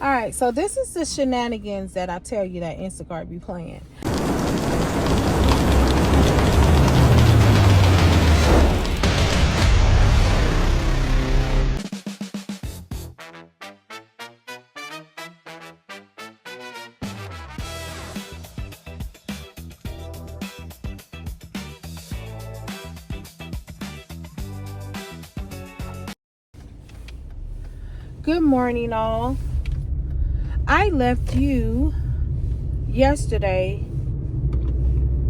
All right, so this is the shenanigans that I tell you that Instacart be playing. Good morning, all. I left you yesterday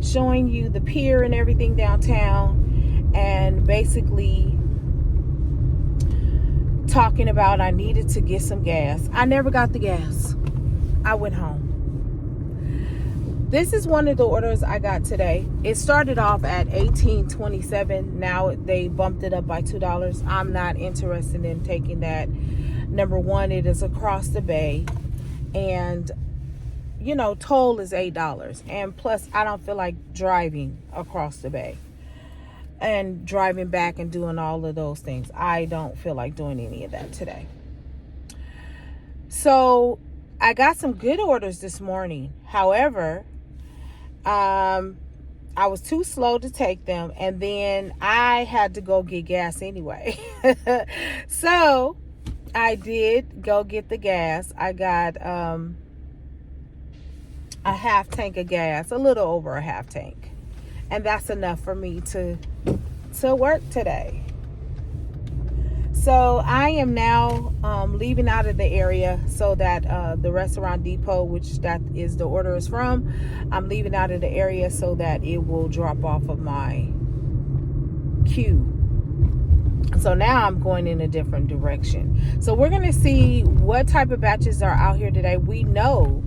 showing you the pier and everything downtown, and basically talking about I needed to get some gas. I never got the gas. I went home. This is one of the orders I got today. It started off at $18.27. Now they bumped it up by $2. I'm not interested in taking that. Number one, it is across the bay, and toll is $8, and plus I don't feel like driving across the bay and driving back and doing all of those things. I don't feel like doing any of that today. So I got some good orders this morning. However, I was too slow to take them, and then I had to go get gas anyway. So I did go get the gas. I got a half tank of gas, a little over a half tank, and that's enough for me to work today. So I am now leaving out of the area so that the Restaurant Depot, which that is the order is from, I'm leaving out of the area so that it will drop off of my queue. So now I'm going in a different direction. So we're going to see what type of batches are out here today. We know,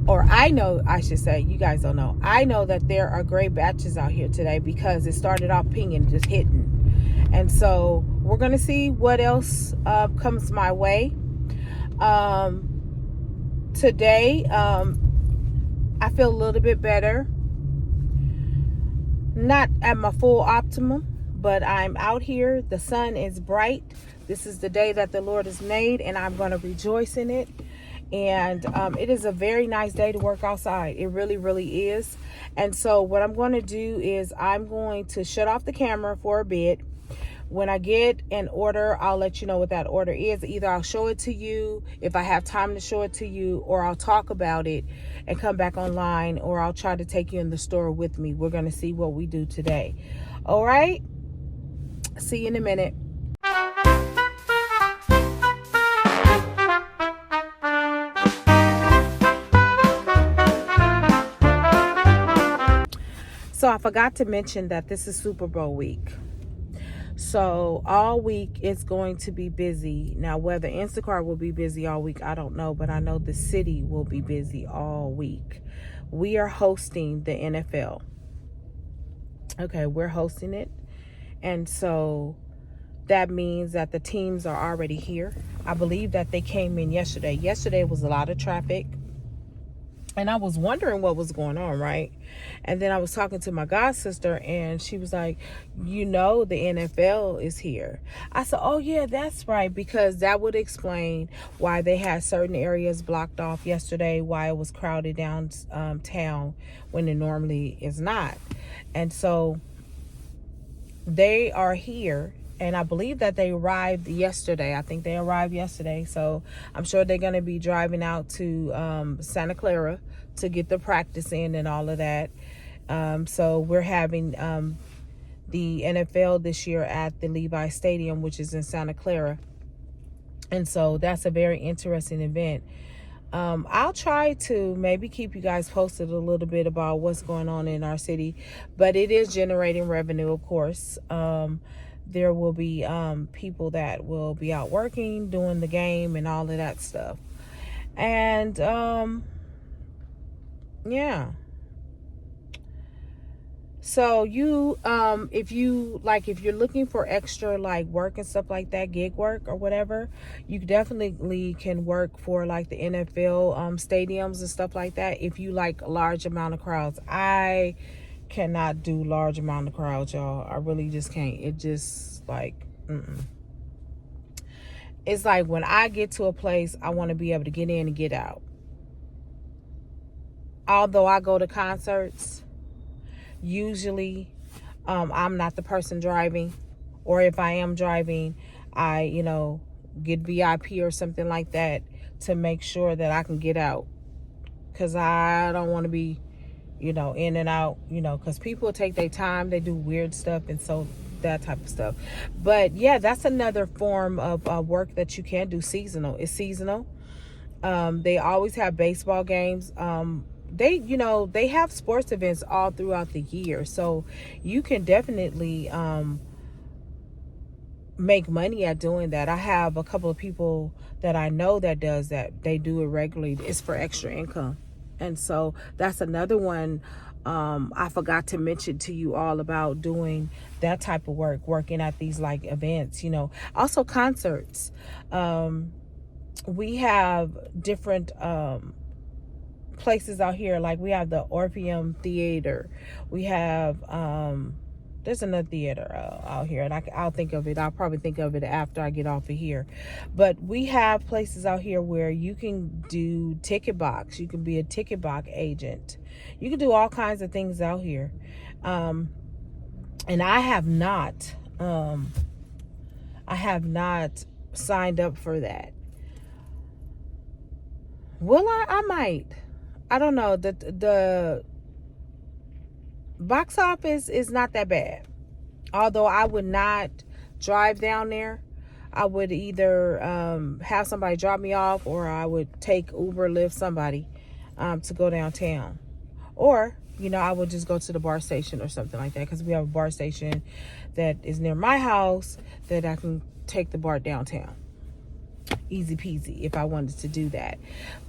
or I know, I should say, you guys don't know. I know that there are great batches out here today because it started off pinging, just hitting. And so we're going to see what else comes my way. Today, I feel a little bit better. Not at my full optimum, but I'm out here. The sun is bright. This is the day that the Lord has made, and I'm going to rejoice in it. And it is a very nice day to work outside. It really, really is. And so what I'm going to do is I'm going to shut off the camera for a bit. When I get an order, I'll let you know what that order is. Either I'll show it to you if I have time to show it to you, or I'll talk about it and come back online, or I'll try to take you in the store with me. We're going to see what we do today. All right. See you in a minute. So I forgot to mention that this is Super Bowl week. So all week it's going to be busy. Now, whether Instacart will be busy all week, I don't know, but I know the city will be busy all week. We are hosting the NFL. Okay, we're hosting it. And so that means that the teams are already here. I believe that they came in yesterday. Yesterday was a lot of traffic. And I was wondering what was going on, right? And then I was talking to my god sister, and she was like, the NFL is here. I said, oh, yeah, that's right, because that would explain why they had certain areas blocked off yesterday, why it was crowded downtown when it normally is not. And so they are here. And I believe that they arrived yesterday. I think they arrived yesterday. So I'm sure they're going to be driving out to Santa Clara to get the practice in and all of that. So we're having the NFL this year at the Levi Stadium, which is in Santa Clara. And so that's a very interesting event. I'll try to maybe keep you guys posted a little bit about what's going on in our city. But it is generating revenue, of course. There will be people that will be out working, doing the game and all of that stuff. And yeah. So if you're looking for extra like work and stuff like that, gig work or whatever, you definitely can work for like the NFL stadiums and stuff like that. If you like a large amount of crowds, I cannot do large amount of crowds, y'all. I really just can't. It just like it's like when I get to a place, I want to be able to get in and get out. Although I go to concerts, usually I'm not the person driving, or if I am driving, I, get VIP or something like that to make sure that I can get out, because I don't want to be, in and out, because people take their time, they do weird stuff, and so that type of stuff. But yeah, that's another form of work that you can do. Seasonal. It's seasonal. They always have baseball games. They have sports events all throughout the year, so you can definitely make money at doing that. I have a couple of people that I know that does that. They do it regularly. It's for extra income. And so that's another one I forgot to mention to you all about doing that type of work, working at these like events, also concerts. We have different places out here. Like we have the Orpheum Theater. We have there's another theater out here, and I'll think of it. I'll probably think of it after I get off of here. But we have places out here where you can do ticket box. You can be a ticket box agent. You can do all kinds of things out here. And I have not signed up for that. Will I? I might. I don't know. The box office is not that bad. Although I would not drive down there. I would either have somebody drop me off, or I would take Uber, Lyft, somebody to go downtown. Or, I would just go to the bar station or something like that, because we have a bar station that is near my house that I can take the bar downtown. Easy peasy if I wanted to do that.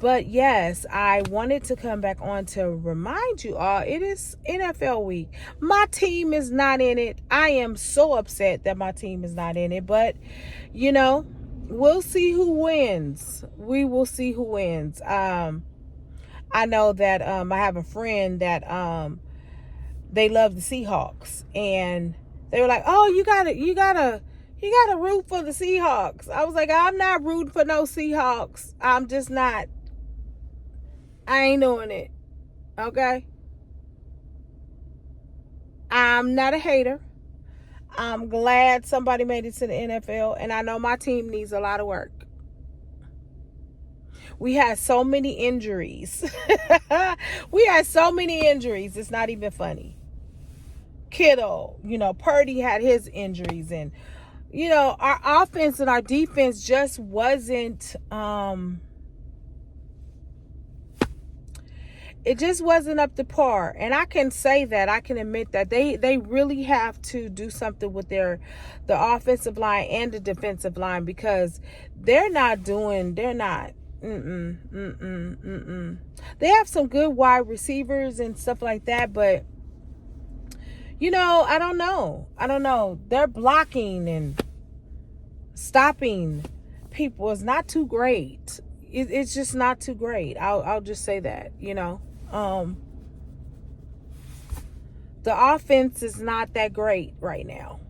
But yes, I wanted to come back on to remind you all, it is NFL week. My team is not in it. I am so upset that my team is not in it, but we'll see who wins. We will see who wins. I know that I have a friend that they love the Seahawks, and they were like, "Oh, you gotta root for the Seahawks." I was like, I'm not rooting for no Seahawks. I'm just not. I ain't doing it. Okay? I'm not a hater. I'm glad somebody made it to the NFL, and I know my team needs a lot of work. We had so many injuries. It's not even funny. Kittle, Purdy had his injuries, and our offense and our defense just wasn't, it just wasn't up to par. And I can say that, I can admit that they really have to do something with the offensive line and the defensive line, because they're not. They have some good wide receivers and stuff like that, but I don't know. They're blocking and stopping people is not too great. It's just not too great. I'll just say that, the offense is not that great right now.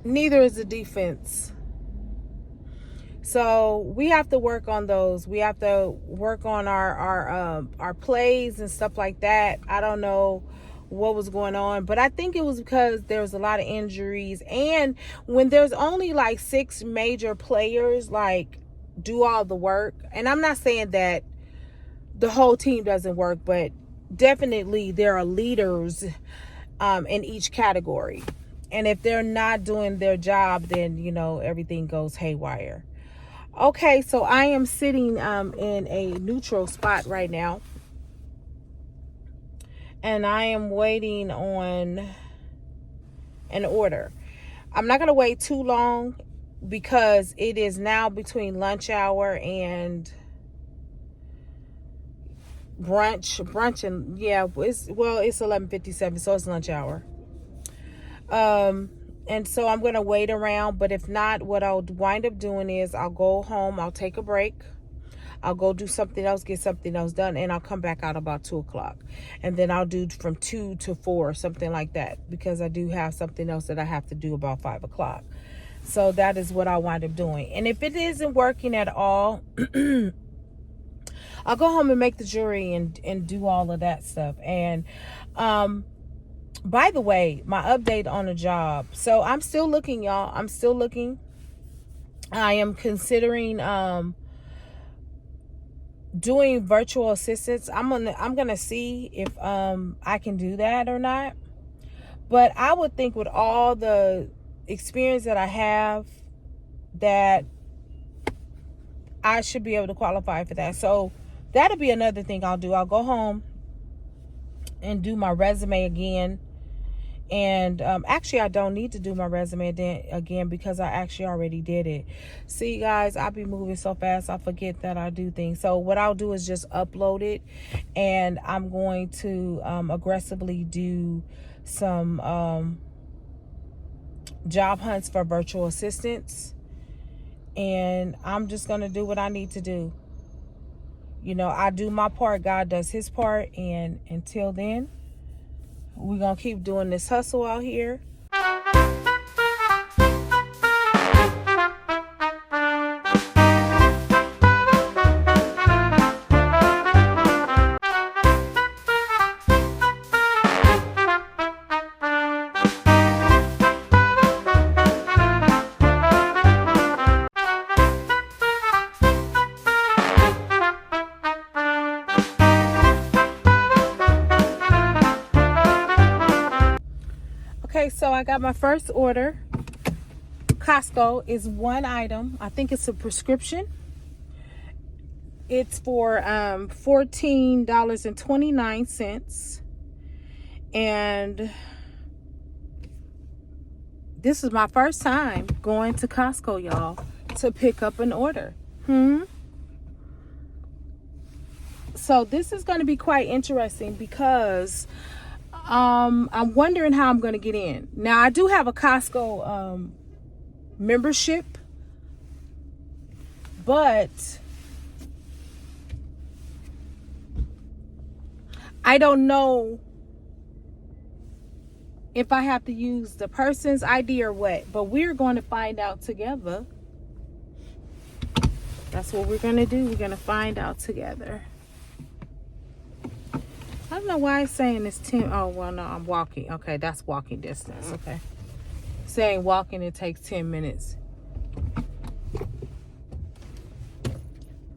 Neither is the defense. So we have to work on those. We have to work on our plays and stuff like that. I don't know what was going on, but I think it was because there was a lot of injuries, and when there's only like 6 major players like do all the work, and I'm not saying that the whole team doesn't work, but definitely there are leaders in each category, and if they're not doing their job, then everything goes haywire. Okay, so I am sitting in a neutral spot right now, and I am waiting on an order. I'm not going to wait too long, because it is now between lunch hour and brunch, and yeah, it's 11:57, so it's lunch hour. And so I'm going to wait around, but if not, what I'll wind up doing is I'll go home, I'll take a break, I'll go do something else, get something else done, and I'll come back out about 2 o'clock. And then I'll do from 2 to 4, something like that, because I do have something else that I have to do about 5 o'clock. So that is what I wind up doing. And if it isn't working at all, I'll go home and make the jewelry and do all of that stuff. And by the way, my update on the job. So I'm still looking, y'all. I'm still looking. I am considering doing virtual assistants. I'm gonna see if I can do that or not. But I would think with all the experience that I have, that I should be able to qualify for that. So that'll be another thing I'll do. I'll go home and do my resume again. And actually, I don't need to do my resume again because I actually already did it. See, guys, I'll be moving so fast, I forget that I do things. So what I'll do is just upload it. And I'm going to aggressively do some job hunts for virtual assistants. And I'm just going to do what I need to do. You know, I do my part, God does his part. And until then, we're going to keep doing this hustle out here. Okay, so I got my first order. Costco is one item. I think it's a prescription. It's for $14.29. And this is my first time going to Costco, y'all, to pick up an order. So this is going to be quite interesting because I'm wondering how I'm going to get in. Now, I do have a Costco membership, but I don't know if I have to use the person's ID or what, but we're going to find out together. That's what we're going to do. We're going to find out together. I don't know why it's saying it's 10. Oh, well, no, I'm walking. Okay, that's walking distance. Okay. Saying walking, it takes 10 minutes.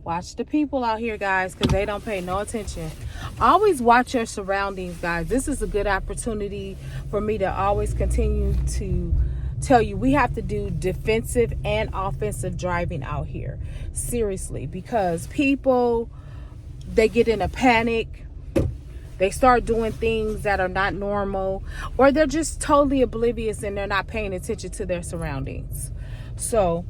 Watch the people out here, guys, because they don't pay no attention. Always watch your surroundings, guys. This is a good opportunity for me to always continue to tell you we have to do defensive and offensive driving out here. Seriously, because people, they get in a panic. They start doing things that are not normal, or they're just totally oblivious and they're not paying attention to their surroundings. So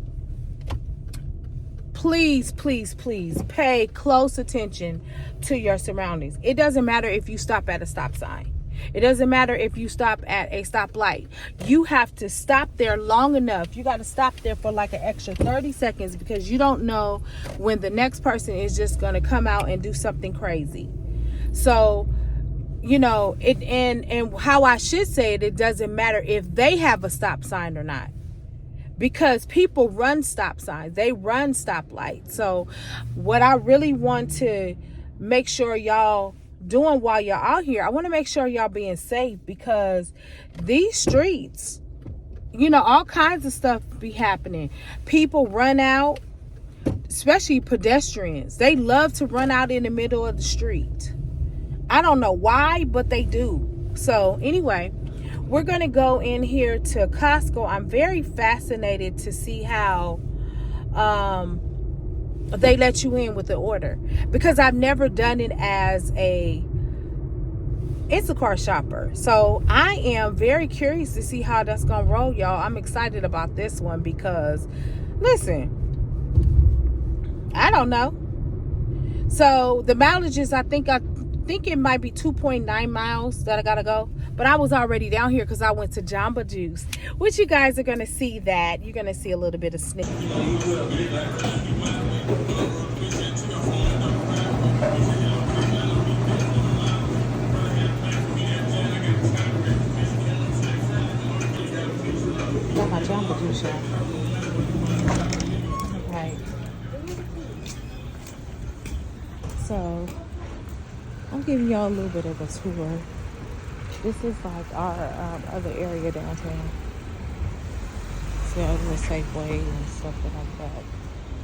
please, please, please pay close attention to your surroundings. It doesn't matter if you stop at a stop sign. It doesn't matter if you stop at a stoplight. You have to stop there long enough. You got to stop there for like an extra 30 seconds because you don't know when the next person is just going to come out and do something crazy. So, you know, it and how I should say it, it doesn't matter if they have a stop sign or not. Because people run stop signs. They run stoplights. So what I really want to make sure y'all doing while you're out here, I want to make sure y'all being safe, because these streets, you know, all kinds of stuff be happening. People run out, especially pedestrians. They love to run out in the middle of the street. I don't know why, but they do. So anyway, we're going to go in here to Costco. I'm very fascinated to see how they let you in with the order, because I've never done it as a Instacart shopper. So I am very curious to see how that's going to roll, y'all. I'm excited about this one because, listen, I don't know. So the mileage is, I think it might be 2.9 miles that I gotta go, but I was already down here because I went to Jamba Juice, which you guys are gonna see that. You're gonna see a little bit of snippet. Got my Jamba Juice, y'all. So I'm giving y'all a little bit of a tour. This is like our other area downtown. See all the Safeway and stuff like that.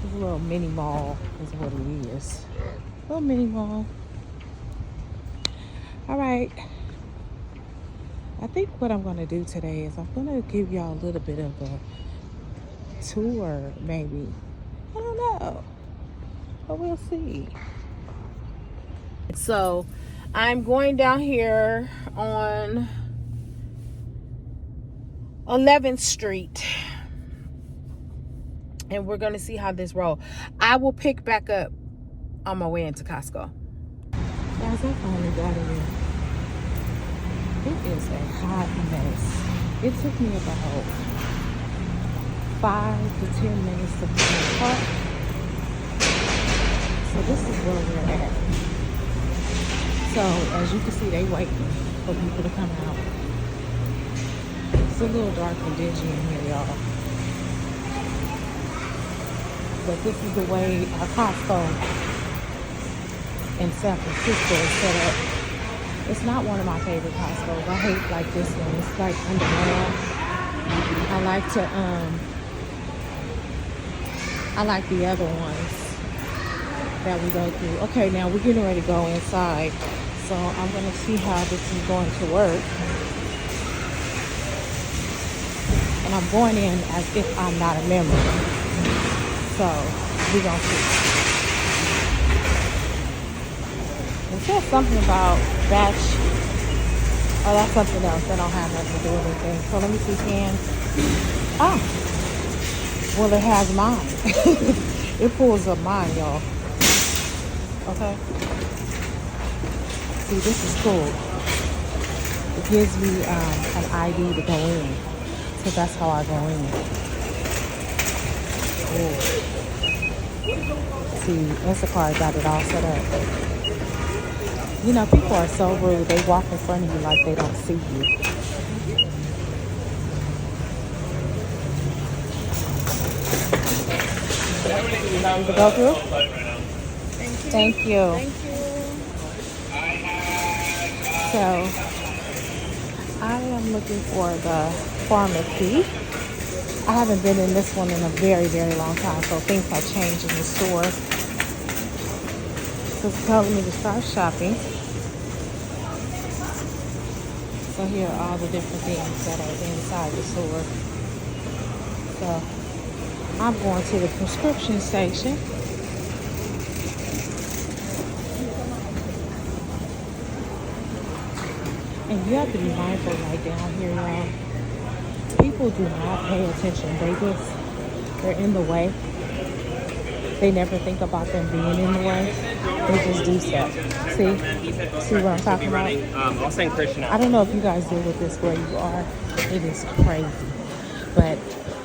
It's a little mini mall is what it is. A little mini mall. All right. I think what I'm going to do today is I'm going to give y'all a little bit of a tour, maybe. I don't know. But we'll see. So I'm going down here on 11th Street. And we're going to see how this rolls. I will pick back up on my way into Costco. Guys, I finally got in. It is a hot mess. It took me about 5 to 10 minutes to find the park. So this is where we're at. So as you can see, they waiting for people to come out. It's a little dark and dingy in here, y'all. But this is the way our Costco in San Francisco is set up. It's not one of my favorite Costco's. I hate like this one. It's like underground. I like the other ones that we go through. Okay, now we're getting ready to go inside. So I'm going to see how this is going to work. And I'm going in as if I'm not a member. So we're going to see. It says something about batch. Oh, that's something else. That don't have nothing to do with anything. So let me see can. Oh. Well, it has mine. It pulls up mine, y'all. Okay. See, this is cool. It gives me an ID to go in. So that's how I go in. Ooh. See, Instacart got it all set up. You know, people are so rude. They walk in front of you like they don't see you. You to go through? Thank you. So, I am looking for the pharmacy. I haven't been in this one in a very, very long time, so things have changed in the store. So it's telling me to start shopping. So here are all the different things that are inside the store. So I'm going to the prescription station. And you have to be mindful right down here, y'all. People do not pay attention. They're in the way. They never think about them being in the way. They just do stuff. See what I'm talking about? I'll send Christian out. I don't know if you guys deal with this where you are. It is crazy. But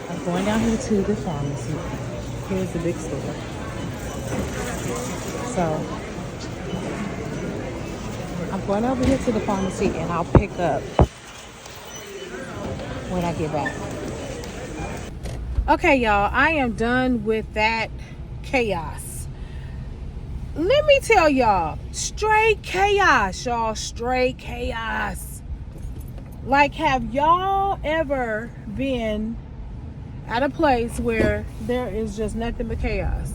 I'm going down here to the pharmacy. Here's the big store. So I'm going over here to the pharmacy and I'll pick up when I get back. Okay, y'all, I am done with that chaos. Let me tell y'all, straight chaos, y'all, straight chaos. Like, have y'all ever been at a place where there is just nothing but chaos?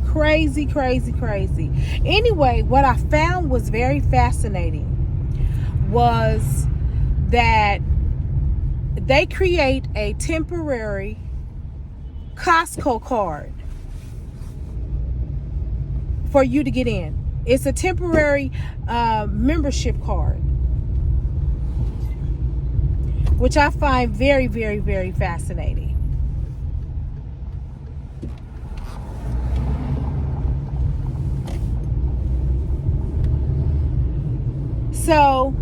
Crazy, crazy, crazy. Anyway, what I found was very fascinating was that they create a temporary Costco card for you to get in. It's a temporary membership card, which I find very, very, very fascinating. So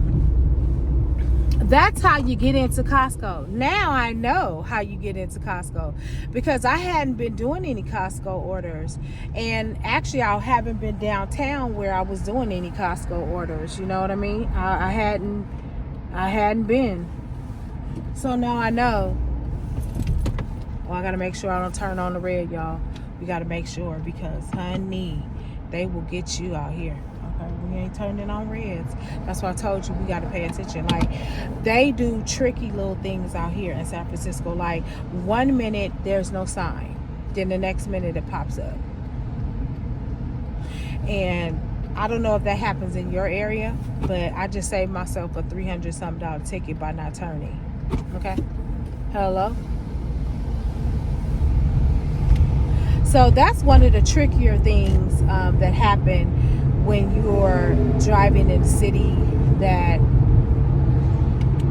that's how you get into Costco. Now I know how you get into Costco because I hadn't been doing any Costco orders, and actually I haven't been downtown where I was doing any Costco orders. You know what I mean? I hadn't been. So now I know Oh, I gotta make sure I don't turn on the red, y'all. We gotta make sure, because honey, they will get you out here. Okay, we ain't turning on reds. That's why I told you we gotta pay attention. Like, they do tricky little things out here in San Francisco. Like, 1 minute there's no sign, then the next minute it pops up. And I don't know if that happens in your area, but I just saved myself a $300-something ticket by not turning. Okay, hello. So that's one of the trickier things that happen when you're driving in a city that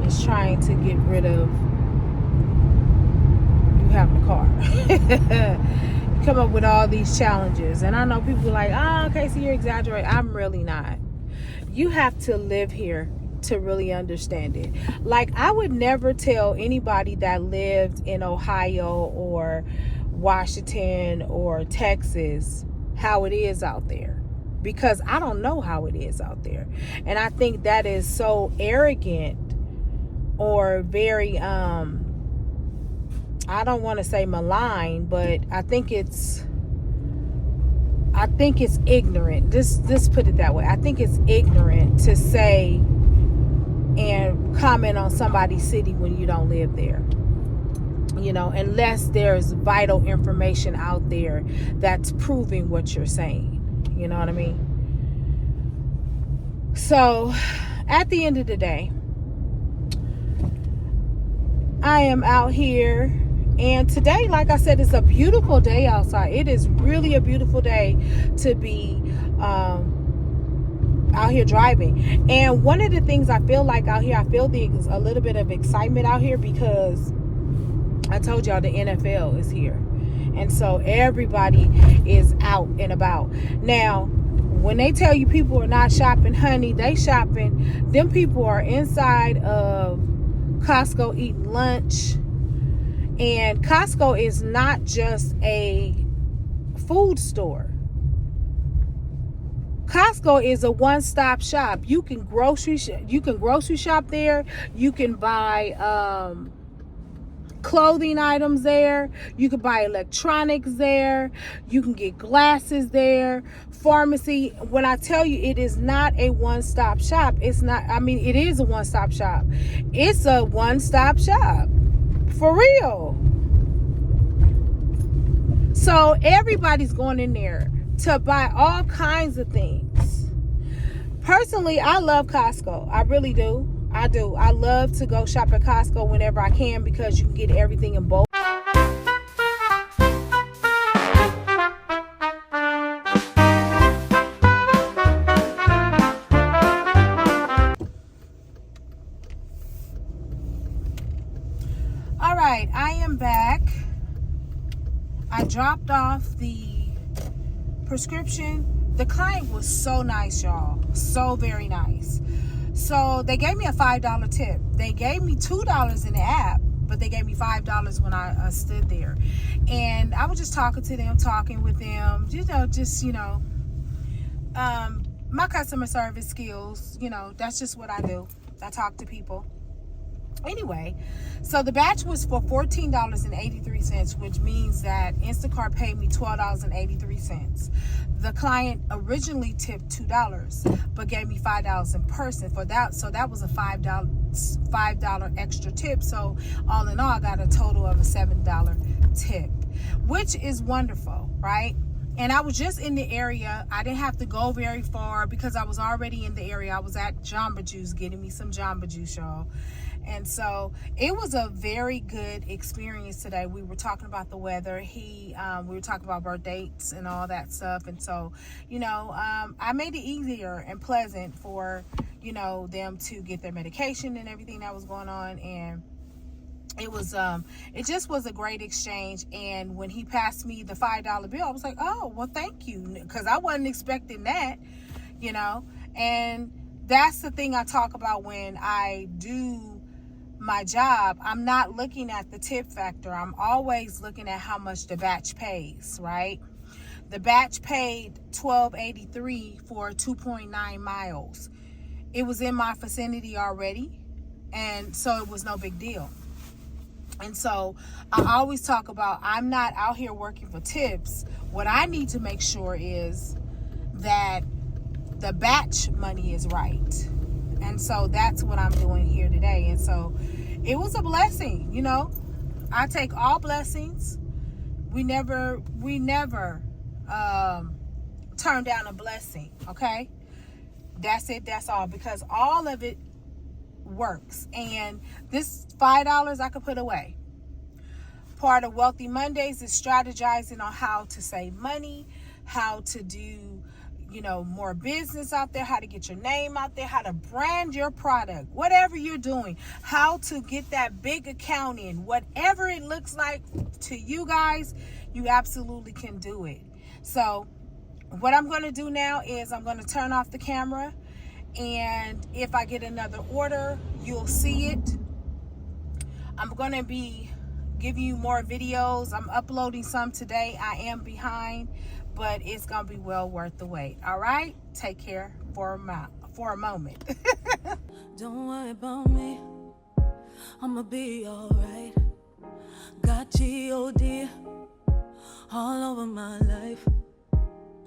is trying to get rid of you having a car. You come up with all these challenges. And I know people are like, oh, okay, so you're exaggerating. I'm really not. You have to live here to really understand it. Like, I would never tell anybody that lived in Ohio or Washington or Texas how it is out there, because I don't know how it is out there. And I think that is so arrogant, or very I don't want to say malign, but I think it's ignorant. Just put it that way. I think it's ignorant to say and comment on somebody's city when you don't live there. You know, unless there's vital information out there that's proving what you're saying. You know what I mean? So, at the end of the day, I am out here, and today, like I said, it's a beautiful day outside. It is really a beautiful day to be out here driving. And one of the things I feel like out here, I feel a little bit of excitement out here, because I told y'all the NFL is here. And so everybody is out and about. Now, when they tell you people are not shopping, honey, they shopping. Them people are inside of Costco eating lunch. And Costco is not just a food store. Costco is a one-stop shop. You can grocery shop there. You can buy clothing items there. You can buy electronics there. You can get glasses there. Pharmacy. When I tell you it is not a one-stop shop, it's not. I mean, it is a one-stop shop. It's a one-stop shop. For real. So everybody's going in there to buy all kinds of things. Personally, I love Costco. I really do. I do. I love to go shop at Costco whenever I can, because you can get everything in bulk. All right, I am back. I dropped off the prescription. The client was so nice, y'all. So very nice. So they gave me a $5 tip. They gave me $2 in the app, but they gave me $5 when I stood there. And I was just talking with them, my customer service skills, that's just what I do. I talk to people. Anyway, so the batch was for $14.83, which means that Instacart paid me $12.83. The client originally tipped $2, but gave me $5 in person for that. So that was a $5 extra tip. So all in all, I got a total of a $7 tip, which is wonderful, right? And I was just in the area. I didn't have to go very far because I was already in the area. I was at Jamba Juice getting me some Jamba Juice, y'all. And so it was a very good experience today. We were talking about the weather. We were talking about birth dates and all that stuff. And so, I made it easier and pleasant for, them to get their medication and everything that was going on. And it was, it just was a great exchange. And when he passed me the $5 bill, I was like, oh, well, thank you. Because I wasn't expecting that, and that's the thing I talk about when I do my job. I'm not looking at the tip factor. I'm always looking at how much the batch pays, right? The batch paid $12.83 for 2.9 miles. It was in my vicinity already, and so it was no big deal. And so I always talk about, I'm not out here working for tips. What I need to make sure is that the batch money is right. And so that's what I'm doing here today. And so it was a blessing, you know. I take all blessings. We never turn down a blessing, okay? That's it, that's all, because all of it works. And this $5 I could put away. Part of Wealthy Mondays is strategizing on how to save money, how to do, you know, more business out there, how to get your name out there, how to brand your product, whatever you're doing, how to get that big account in, whatever it looks like to you guys, you absolutely can do it. So what I'm going to do now is I'm going to turn off the camera, and if I get another order, you'll see it. I'm going to be giving you more videos. I'm uploading some today. I am behind, but it's going to be well worth the wait. All right? Take care for a moment. Don't worry about me. I'ma be alright. Got G.O.D. all over my life.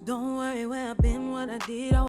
Don't worry where I've been, what I did.